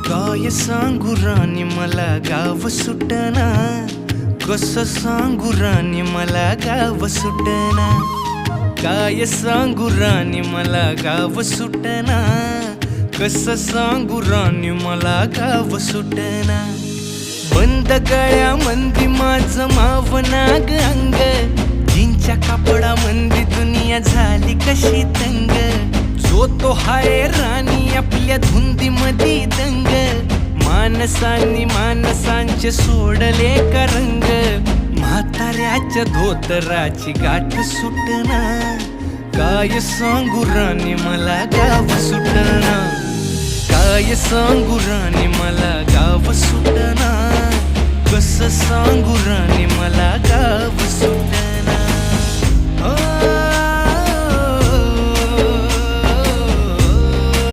काय सांगू राणी मला गाव सुटना, कसं सांगू राणी मला गाव सुटना. काय सांगू राणी मला गाव सुटना, कसं सांगू राणी मला गाव सुटना. बंद गळ्यामंदी माझं मावनाग अंग, जीनच्या कापडामंदी दुनिया झाली कशी तंग. जो तो हाय राणी आपल्या धुंदीमधी दंग, माणसांनी माणसांचे सोडले का रंग. म्हाताऱ्याच्या धोतराची गाठ सुटना, काय सांगू राणी मला गाव सुटना. काय सांगू राणी मला गाव सुटना, कसं सांगू राणी मला गाव सुटना.